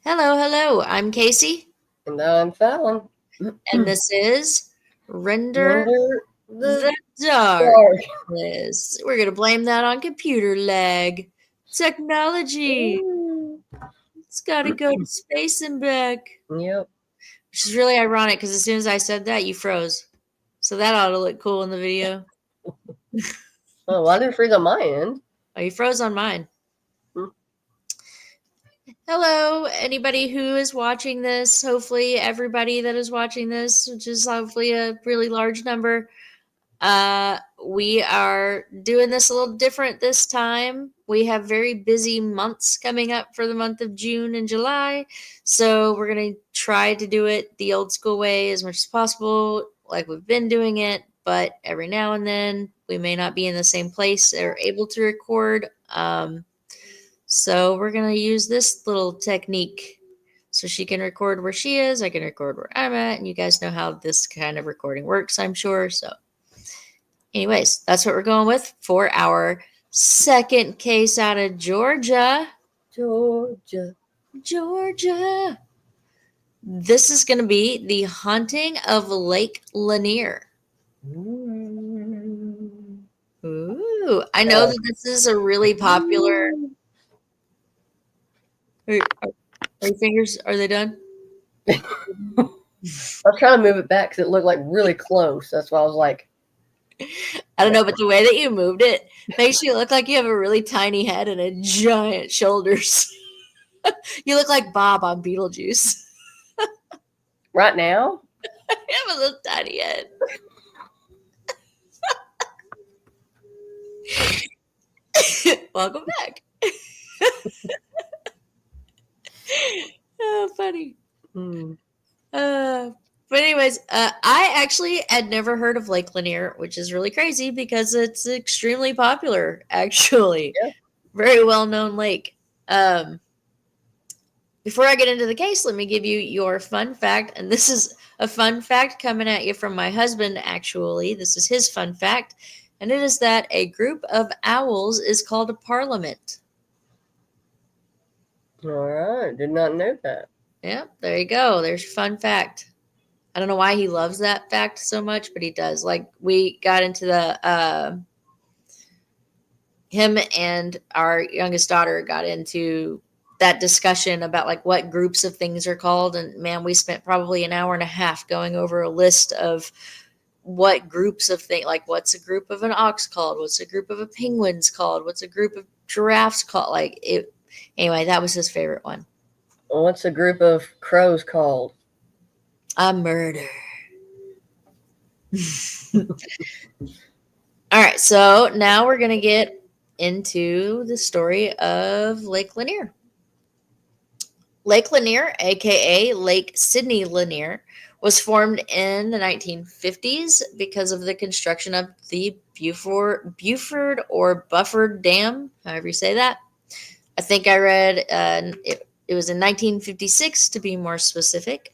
Hello, hello. I'm Casey, And I'm Fallon. and this is Render Render the the dark. Darkness. We're going to blame that on computer lag. Technology. It's got to go to space and back. Yep. Which is really ironic because as soon as I said that, you froze. So that ought to look cool in the video. Oh, well, I didn't freeze on my end. Oh, you froze on mine. Hmm. Hello, anybody who is watching this. Hopefully, everybody that is watching this, which is hopefully a really large number. We are doing this a little different this time. We have very busy months coming up for the month of June and July. So we're going to try to do it the old school way as much as possible, like we've been doing it. But every now and then, we may not be in the same place or able to record. So we're going to use this little technique so she can record where she is. I can record where I'm at. And you guys know how this kind of recording works, I'm sure. So anyways, that's what we're going with for our second case out of Georgia. Georgia. Georgia. This is going to be the haunting of Lake Lanier. Ooh, I know that this is a really popular. Are your fingers? Are they done? I was trying to move it back because it looked like really close. That's why I was like, I don't know, but the way that you moved it makes you look like you have a really tiny head and a giant shoulders. You look like Bob on Beetlejuice. right now? You have a little tiny head. Welcome back. Oh, funny. Hmm. But anyways, I actually had never heard of Lake Lanier, which is really crazy because it's extremely popular. Actually, Yeah. very well known lake. Um, Before I get into the case, let me give you your fun fact, and this is a fun fact coming at you from my husband. Actually, this is his fun fact, and it is that a group of owls is called a parliament. All right. Did not know that. Yep, there you go. There's your fun fact. I don't know why he loves that fact so much, but he does. Like we got into the him and our youngest daughter got into that discussion about like what groups of things are called, and man, we spent probably an hour and a half going over a list of what groups of things, like what's a group of an ox called, what's a group of a penguins called, what's a group of giraffes called, like it. Anyway, that was his favorite one. Well, what's a group of crows called? A murder. All right, so now we're gonna get into the story of Lake Lanier. Lake Lanier, aka Lake Sidney Lanier, was formed in the 1950s because of the construction of the Buford or Bufford Dam, however you say that. I think I read it was in 1956 to be more specific.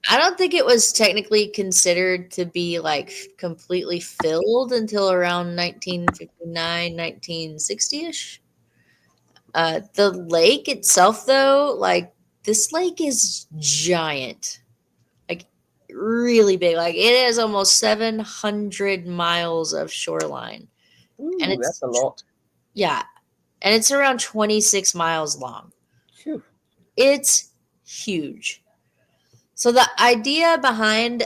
I don't think it was technically considered to be like completely filled until around 1959, 1960ish. The lake itself, though, like this lake is giant, like really big. Like it is almost 700 miles of shoreline, and Ooh, that's it's a lot. yeah, and it's around 26 miles long. Phew. It's huge. So the idea behind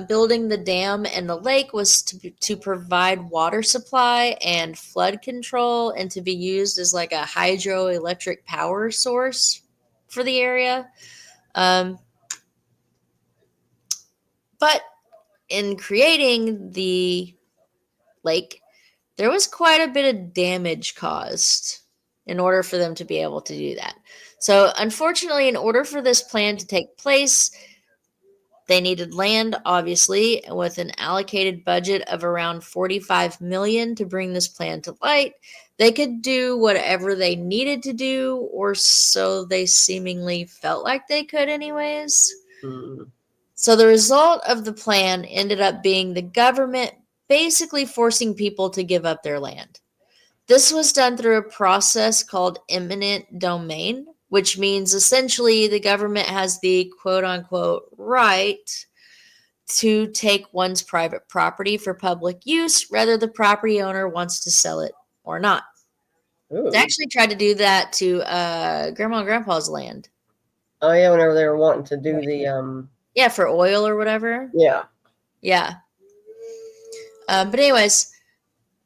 building the dam and the lake was to provide water supply and flood control, and to be used as like a hydroelectric power source for the area. Um, but in creating the lake, there was quite a bit of damage caused in order for them to be able to do that. So, unfortunately, in order for this plan to take place, they needed land, obviously, with an allocated budget of around 45 million to bring this plan to light. They could do whatever they needed to do, or so they seemingly felt like they could, anyways. Mm. So the result of the plan ended up being the government basically forcing people to give up their land. This was done through a process called eminent domain, which means essentially the government has the quote unquote right to take one's private property for public use, whether the property owner wants to sell it or not. They Ooh. actually tried to do that to Grandma and Grandpa's land. Oh yeah, whenever they were wanting to do the Yeah, for oil or whatever. yeah. Yeah. But anyways,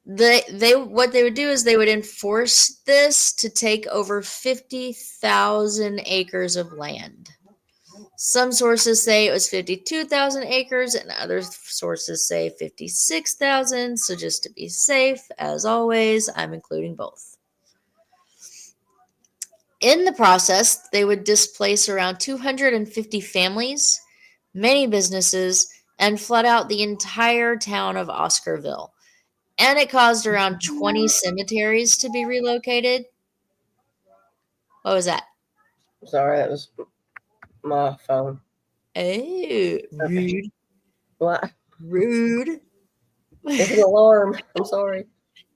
they what they would do is they would enforce this to take over 50,000 acres of land. Some sources say it was 52,000 acres, and other sources say 56,000. So, just to be safe, as always, I'm including both. In the process, they would displace around 250 families, many businesses, and flood out the entire town of Oscarville. And it caused around 20 cemeteries to be relocated. What was that? Sorry, that was my phone. Oh, Okay. rude. What? Rude. It's an alarm. I'm sorry.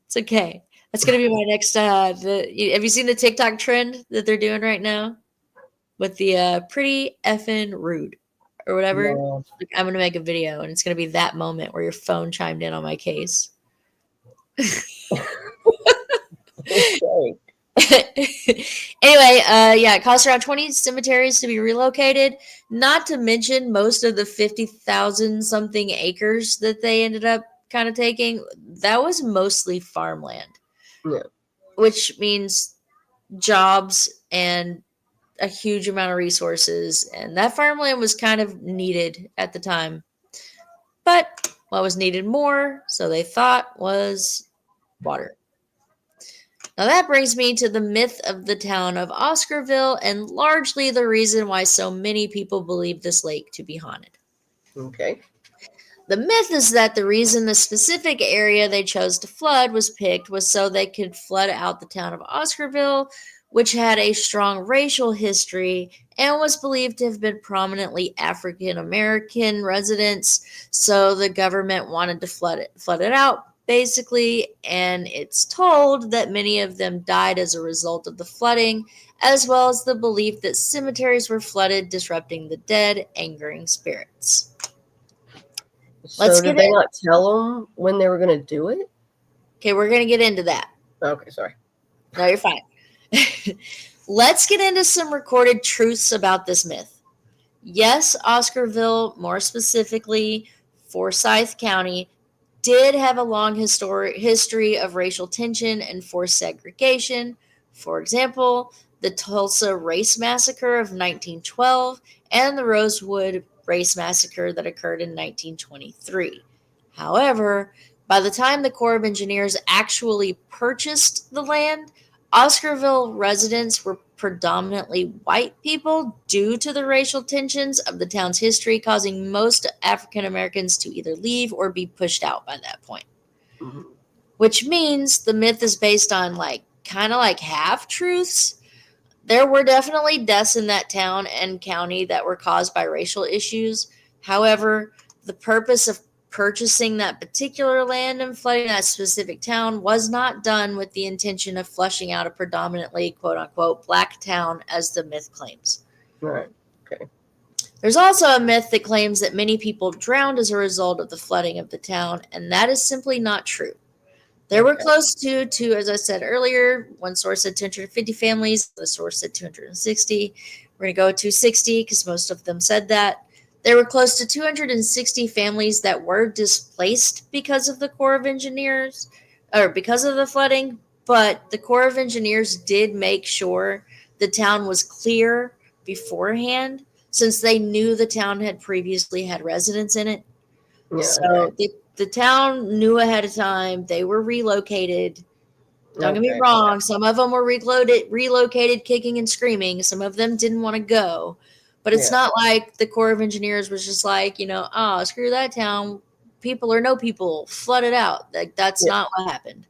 It's okay. That's gonna be my next. Have you seen the TikTok trend that they're doing right now with the pretty effing rude or whatever? No. Like, I'm gonna make a video, and it's gonna be that moment where your phone chimed in on my case. Okay. Anyway, yeah, it cost around 20 cemeteries to be relocated. Not to mention most of the 50,000 something acres that they ended up kind of taking. That was mostly farmland, Yeah. which means jobs and a huge amount of resources. And that farmland was kind of needed at the time. But what was needed more, so they thought, was water. Now that brings me to the myth of the town of Oscarville and largely the reason why so many people believe this lake to be haunted. Okay. The myth is that the reason the specific area they chose to flood was picked was so they could flood out the town of Oscarville, which had a strong racial history and was believed to have been prominently African American residents. So the government wanted to flood it out, basically, and it's told that many of them died as a result of the flooding, as well as the belief that cemeteries were flooded, disrupting the dead, angering spirits. So Let's did get they it. not tell them when they were going to do it? Okay, we're going to get into that. Okay, sorry. No, you're fine. Let's get into some recorded truths about this myth. Yes, Oscarville, more specifically Forsyth County, did have a long history of racial tension and forced segregation. For example, the Tulsa Race Massacre of 1912 and the Rosewood Race Massacre that occurred in 1923. However, by the time the Corps of Engineers actually purchased the land, Oscarville residents were predominantly white people due to the racial tensions of the town's history, causing most African Americans to either leave or be pushed out by that point. Mhm. Which means the myth is based on like kind of like half truths. There were definitely deaths in that town and county that were caused by racial issues. However, the purpose of purchasing that particular land and flooding that specific town was not done with the intention of flushing out a predominantly quote unquote black town, as the myth claims. All right. Okay. There's also a myth that claims that many people drowned as a result of the flooding of the town, and that is simply not true. There were Okay. close to, as I said earlier, one source said 250 families, the source said 260. We're going to go 260 because most of them said that. There were close to 260 families that were displaced because of the Corps of Engineers, or because of the flooding, but the Corps of Engineers did make sure the town was clear beforehand since they knew the town had previously had residents in it. Yeah. Okay. So the town knew ahead of time. They were relocated. Don't get me Okay. Yeah. wrong. Some of them were relocated kicking and screaming. Some of them didn't want to go. But it's Yeah. not like the Corps of Engineers was just like, oh, screw that town. People or no people, flood it out. Like, that's Yeah. not what happened.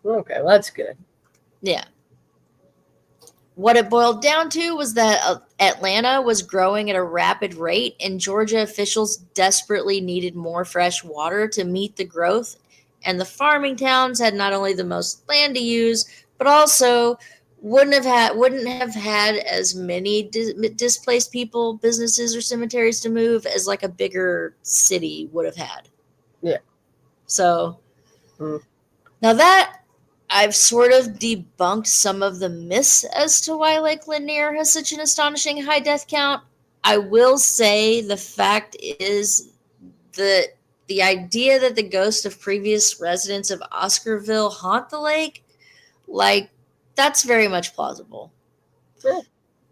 Okay. Well, that's good. Yeah. What it boiled down to was that Atlanta was growing at a rapid rate, and Georgia officials desperately needed more fresh water to meet the growth. And the farming towns had not only the most land to use, but also wouldn't have had as many displaced people, businesses, or cemeteries to move as like a bigger city would have had. Yeah. So Mm. now that I've sort of debunked some of the myths as to why Lake Lanier has such an astonishing high death count, I will say the fact is that the idea that the ghosts of previous residents of Oscarville haunt the lake, like, that's very much plausible. Yeah.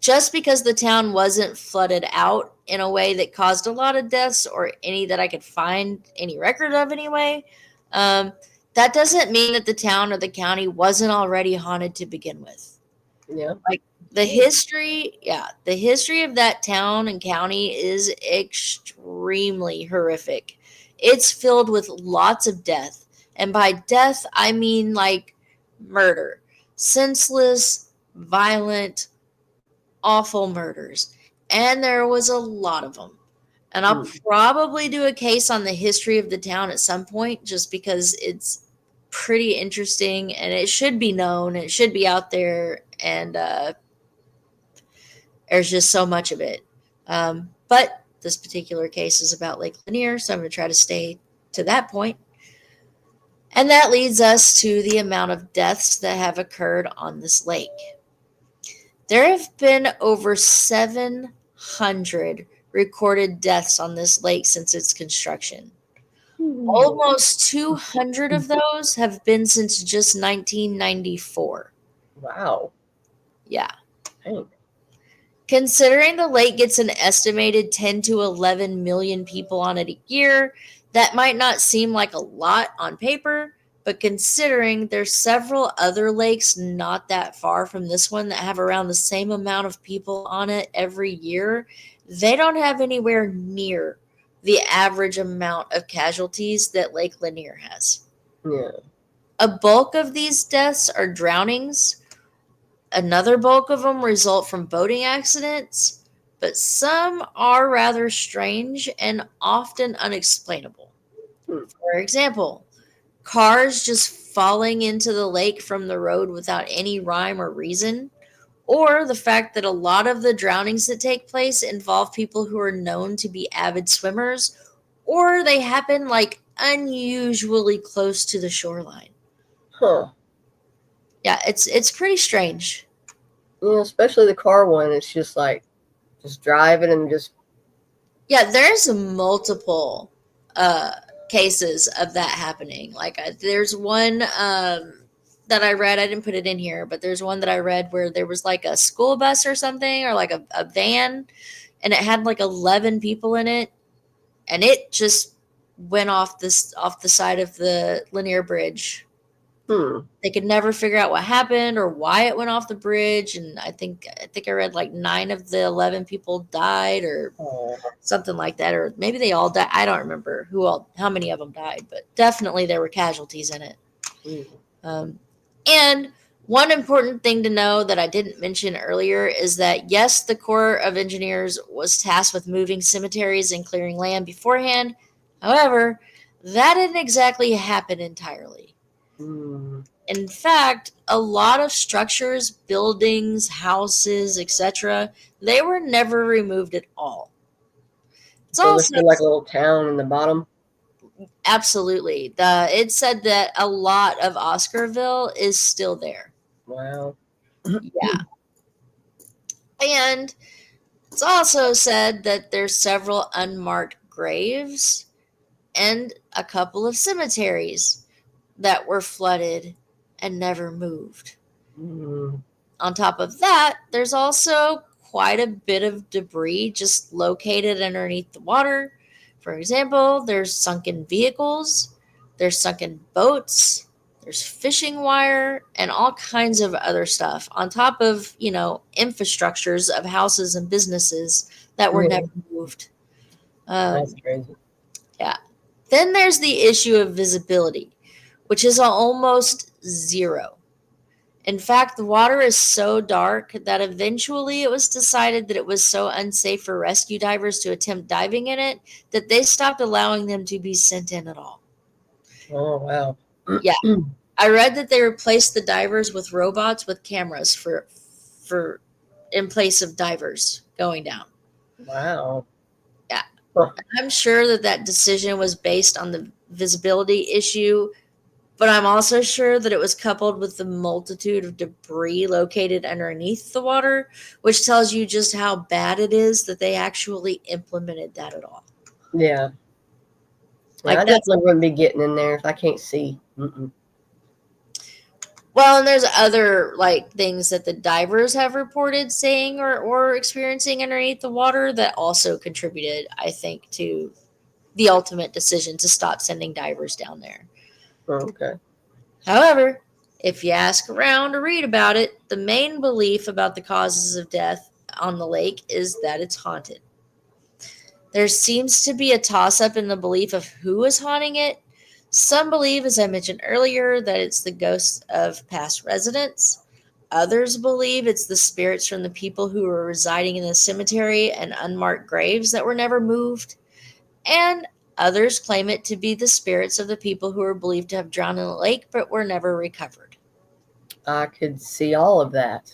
Just because the town wasn't flooded out in a way that caused a lot of deaths, or any that I could find any record of anyway, um, that doesn't mean that the town or the county wasn't already haunted to begin with. Yeah. Like, the history of that town and county is extremely horrific. It's filled with lots of death. And by death, I mean like murder. Senseless, violent, awful murders. And there was a lot of them. And I'll Mm. probably do a case on the history of the town at some point, just because it's pretty interesting and it should be known. It should be out there. And there's just so much of it. But this particular case is about Lake Lanier, so I'm going to try to stay to that point. And that leads us to the amount of deaths that have occurred on this lake. There have been over 700 recorded deaths on this lake since its construction. Mm. Almost 200 of those have been since just 1994. Wow. Yeah. Dang. Considering the lake gets an estimated 10 to 11 million people on it a year, that might not seem like a lot on paper, but considering there's several other lakes not that far from this one that have around the same amount of people on it every year, they don't have anywhere near the average amount of casualties that Lake Lanier has. Yeah. A bulk of these deaths are drownings. Another bulk of them result from boating accidents, but some are rather strange and often unexplainable. Mm. For example, cars just falling into the lake from the road without any rhyme or reason, or the fact that a lot of the drownings that take place involve people who are known to be avid swimmers, or they happen like unusually close to the shoreline. Huh. Yeah, it's pretty strange. Yeah, especially the car one. It's just like just driving and just. Yeah, there's multiple uh cases of that happening. Like, there's one that I read. I didn't put it in here, but there's one that I read where there was like a school bus or something, or like a van, and it had like 11 people in it, and it just went off the side of the Lanier Bridge. Hmm. They could never figure out what happened or why it went off the bridge, and I think I read like 9 of the 11 people died, or Oh. something like that, or maybe they all died. I don't remember how many of them died, but definitely there were casualties in it. Mm. Um, and one important thing to know that I didn't mention earlier is that, yes, the Corps of Engineers was tasked with moving cemeteries and clearing land beforehand. However, that didn't exactly happen entirely. Mm. In fact, a lot of structures, buildings, houses, etc., they were never removed at all. It's So there's also still like a little town in the bottom. absolutely it said that a lot of Oscarville is still there. Wow. Yeah. And it's also said that there's several unmarked graves and a couple of cemeteries that were flooded and never moved. Mm. On top of that, there's also quite a bit of debris just located underneath the water. For example, there's sunken vehicles, there's sunken boats, there's fishing wire, and all kinds of other stuff, on top of, infrastructures of houses and businesses that were Yeah. never moved. That's Um, crazy. yeah. Then there's the issue of visibility, which is almost zero. In fact, the water is so dark that eventually it was decided that it was so unsafe for rescue divers to attempt diving in it that they stopped allowing them to be sent in at all. Oh wow. Yeah. I read that they replaced the divers with robots with cameras for in place of divers going down. Wow. Yeah. Huh. I'm sure that that decision was based on the visibility issue, but I'm also sure that it was coupled with the multitude of debris located underneath the water, which tells you just how bad it is that they actually implemented that at all. Yeah. Yeah, I Like that's definitely wouldn't be getting in there if I can't see. Mm-mm. well, and there's other like things that the divers have reported saying or experiencing underneath the water that also contributed, I think, to the ultimate decision to stop sending divers down there. Okay. However, if you ask around or read about it, the main belief about the causes of death on the lake is that it's haunted. There seems to be a toss up in the belief of who is haunting it. Some believe, as I mentioned earlier, that it's the ghosts of past residents. Others believe it's the spirits from the people who were residing in the cemetery and unmarked graves that were never moved. And others claim it to be the spirits of the people who were believed to have drowned in the lake but were never recovered. I could see all of that.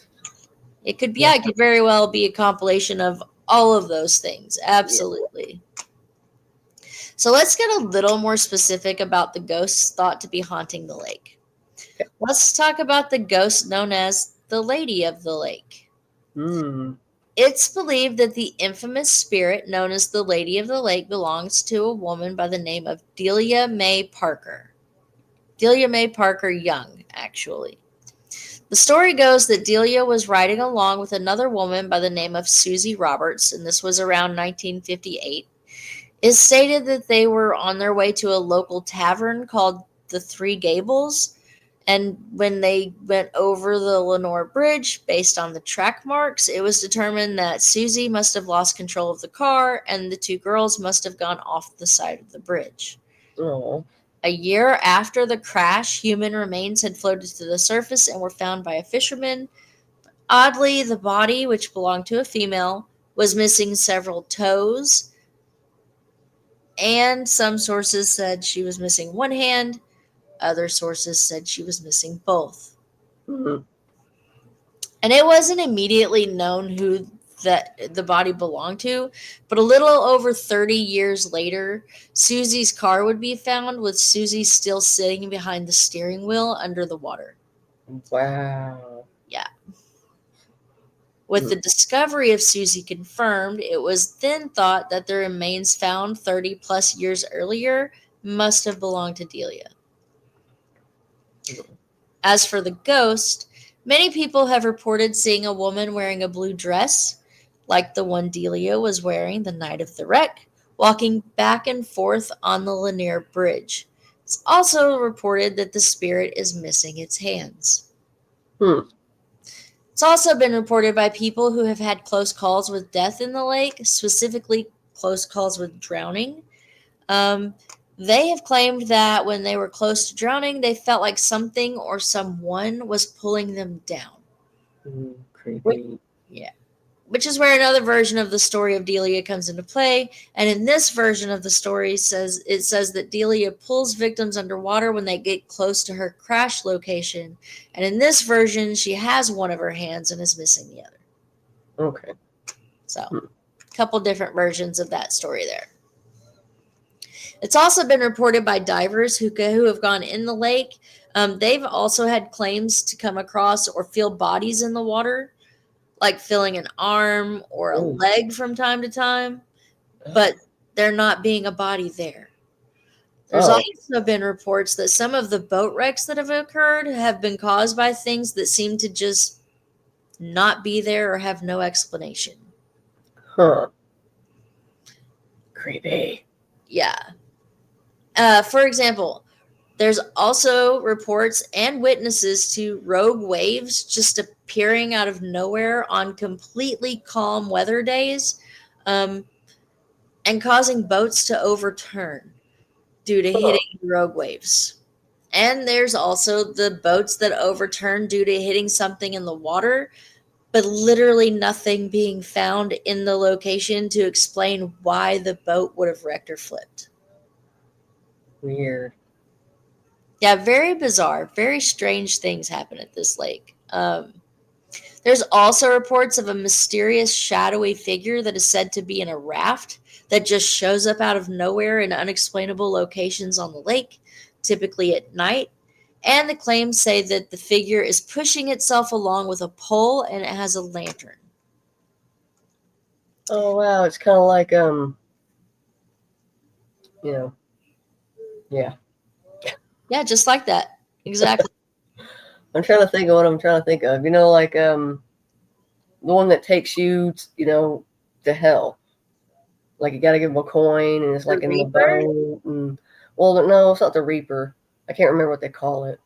It could be, Yeah. yeah, it could very well be a compilation of all of those things. Yeah. Absolutely. So let's get a little more specific about the ghosts thought to be haunting the lake. Okay. Let's talk about the ghost known as the Lady of the Lake. Hmm. It's believed that the infamous spirit known as the Lady of the Lake belongs to a woman by the name of Delia Mae Parker. Delia Mae Parker Young, actually. The story goes that Delia was riding along with another woman by the name of Susie Roberts, and this was around 1958. It's stated that they were on their way to a local tavern called the Three Gables, and when they went over the Lenore Bridge, based on the track marks, it was determined that Susie must have lost control of the car and the two girls must have gone off the side of the bridge. Oh. A year after the crash, human remains had floated to the surface and were found by a fisherman. Oddly, the body, which belonged to a female, was missing several toes, and some sources said she was missing one hand, other sources said she was missing both. Hmm. And it wasn't immediately known who that the body belonged to, but a little over 30 years later, Susie's car would be found with Susie still sitting behind the steering wheel under the water. Wow. Yeah. With Hmm. the discovery of Susie confirmed, it was then thought that the remains found 30 plus years earlier must have belonged to Delia. As for the ghost, many people have reported seeing a woman wearing a blue dress, like the one Delia was wearing the night of the wreck, walking back and forth on the Lanier Bridge. It's also reported that the spirit is missing its hands. Hmm. It's also been reported by people who have had close calls with death in the lake, specifically close calls with drowning. Um, they have claimed that when they were close to drowning, they felt like something or someone was pulling them down. Hmm. Which, Creepy. yeah. Which is where another version of the story of Delia comes into play. And in this version of the story, it says that Delia pulls victims underwater when they get close to her crash location. And in this version, she has one of her hands and is missing the other. Okay. So, Hmm. a couple different versions of that story there. It's also been reported by divers who have gone in the lake. They've also had claims to come across or feel bodies in the water, like feeling an arm or a Ooh. leg from time to time, but there not being a body there. There's Oh. also been reports that some of the boat wrecks that have occurred have been caused by things that seem to just not be there or have no explanation. Huh. Creepy. Yeah. For example, there's also reports and witnesses to rogue waves just appearing out of nowhere on completely calm weather days, um, and causing boats to overturn due to Huh. hitting rogue waves. And there's also the boats that overturn due to hitting something in the water, but literally nothing being found in the location to explain why the boat would have wrecked or flipped. Weird. Yeah, very bizarre. Very strange things happen at this lake. There's also reports of a mysterious shadowy figure that is said to be in a raft that just shows up out of nowhere in unexplainable locations on the lake, typically at night. And the claims say that the figure is pushing itself along with a pole and it has a lantern. Oh wow, it's kind of like you know, yeah. Yeah, just like that. Exactly. I'm trying to think of what I'm trying to think of. Like the one that takes you, to hell. Like you got to give him a coin, and it's The like in the Reaper? boat. And well, no, it's not the Reaper. I can't remember what they call it.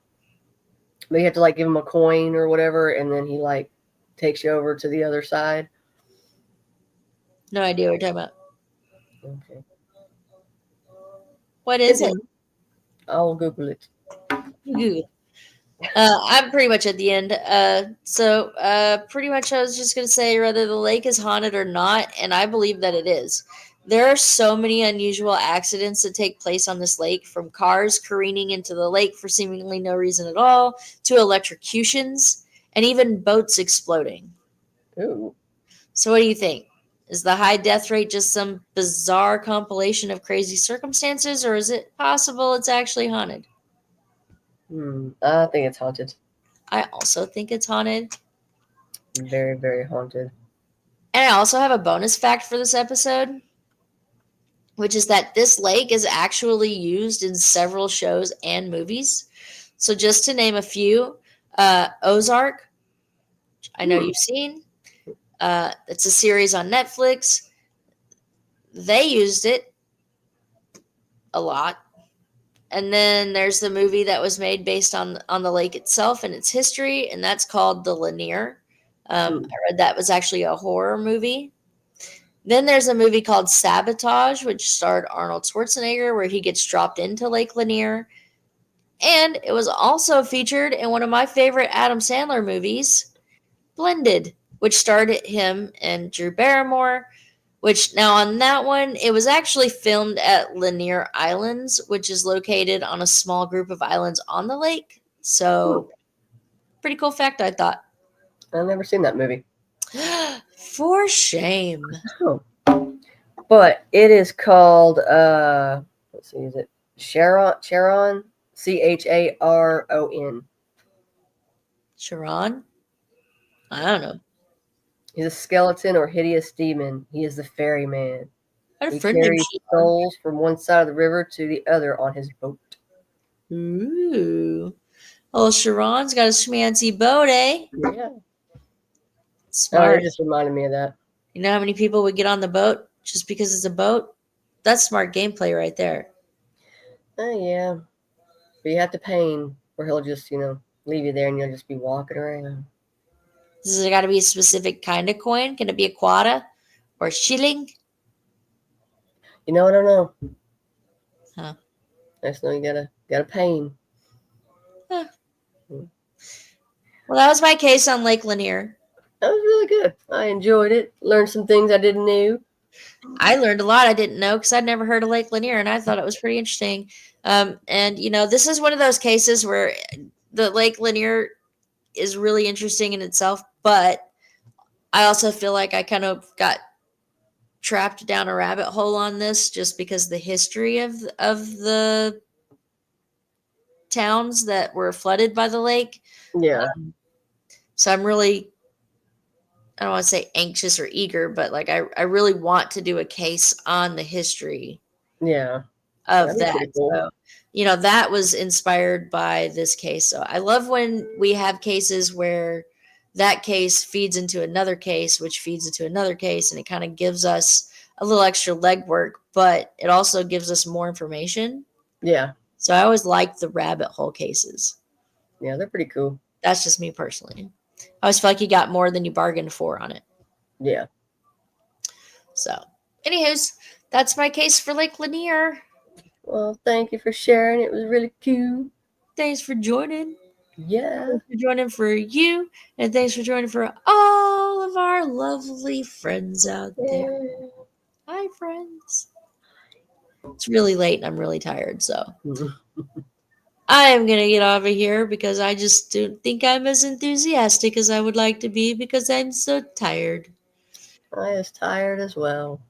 But you have to like give him a coin or whatever, and then he like takes you over to the other side. No idea what you're talking about. Okay, What is it? continue. I'll Google it. Good. I'm pretty much at the end. Pretty much I was just going to say whether the lake is haunted or not, and I believe that it is. There are so many unusual accidents that take place on this lake, from cars careening into the lake for seemingly no reason at all, to electrocutions, and even boats exploding. Ooh. So, what do you think? Is the high death rate just some bizarre compilation of crazy circumstances, or is it possible it's actually haunted? I think it's haunted. I also think it's haunted. Very, very haunted. And I also have a bonus fact for this episode, which is that this lake is actually used in several shows and movies. So, just to name a few, Ozark, which I know Hmm. you've seen. It's a series on Netflix. They used it a lot. And then there's the movie that was made based on the lake itself and its history, and that's called The Lanier. Hmm. I read that was actually a horror movie. Then there's a movie called Sabotage, which starred Arnold Schwarzenegger, where he gets dropped into Lake Lanier. And it was also featured in one of my favorite Adam Sandler movies, Blended, which starred him and Drew Barrymore. Which now on that one, it was actually filmed at Lanier Islands, which is located on a small group of islands on the lake. Hmm. So, pretty cool fact, I thought. I've never seen that movie. For shame. Oh. But it is called let's see, is it Charon? Charon. Sharon? I don't know. He's a skeleton or hideous demon. He is the ferryman. I had a He friend named carries Sharon. souls from one side of the river to the other on his boat. Ooh. Oh, Sharon's got a schmancy boat, eh? Yeah. Oh, it Smart. just reminded me of that. You know how many people would get on the boat just because it's a boat? That's smart gameplay right there. Oh yeah. But you have to pay him or he'll just, leave you there and you'll just be walking around. Does it got to be a specific kind of coin? Can it be a quata or a shilling? I don't know. Huh. I just know you gotta pay him. Huh. Well, that was my case on Lake Lanier. That was really good. I enjoyed it. Learned some things I didn't know. I learned a lot I didn't know because I'd never heard of Lake Lanier, and I thought it was pretty interesting. And this is one of those cases where the Lake Lanier is really interesting in itself, but I also feel like I kind of got trapped down a rabbit hole on this just because the history of the towns that were flooded by the lake. Yeah. So I'm really, I don't want to say anxious or eager, but like I really want to do a case on the history Yeah. of That'd be that. pretty cool. So, that was inspired by this case. So I love when we have cases where that case feeds into another case, which feeds into another case, and it kind of gives us a little extra legwork, but it also gives us more information. Yeah. So I always like the rabbit hole cases. Yeah, they're pretty cool. That's just me personally. I always feel like you got more than you bargained for on it. Yeah. So, anywho's, that's my case for Lake Lanier. Well, thank you for sharing. It was really cool. Thanks for joining. Yeah. Thanks for joining for you, and thanks for joining for all of our lovely friends out there. Yeah. Hi, friends. It's really late and I'm really tired, so Mhm. I am going to get off of here because I just don't think I'm as enthusiastic as I would like to be because I'm so tired. I is tired as well.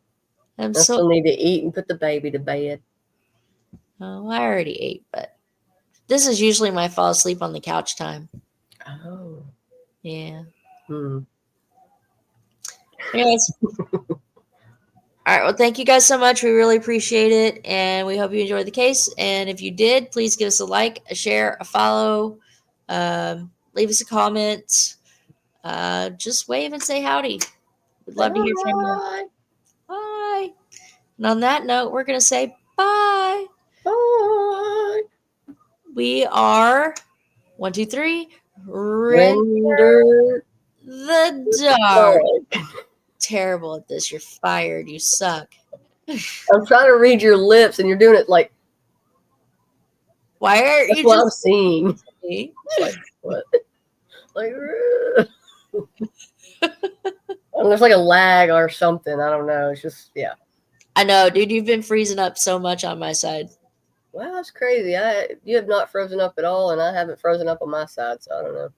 I'm I so, still need to eat and put the baby to bed. oh, I already ate, but this is usually my fall asleep on the couch time. Oh. Yeah. Hmm. Anyways, all right. Well, thank you guys so much. We really appreciate it. And we hope you enjoyed the case. And if you did, please give us a like, a share, a follow, leave us a comment. Just wave and say howdy. We'd Say love to hear from you. hi. Bye. And on that note, we're going to say bye. Bye. We are 1, 2, 3. Render Render the dark. dark. Terrible at this. You're fired. You suck. I'm trying to read your lips, and you're doing it like Why aren't that's you what I'm just seeing. me? It's like what? Like and there's like a lag or something. I don't know. It's just yeah. I know, dude. You've been freezing up so much on my side. Wow, that's crazy. You have not frozen up at all, and I haven't frozen up on my side, so I don't know.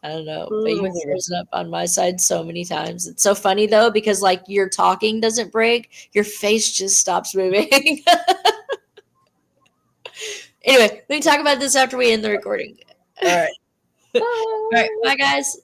I don't know, but you've Me neither. frozen up on my side so many times. It's so funny though because like your talking doesn't break, your face just stops moving. Anyway, we can talk about this after we end the recording. All right. All right, Bye. bye guys.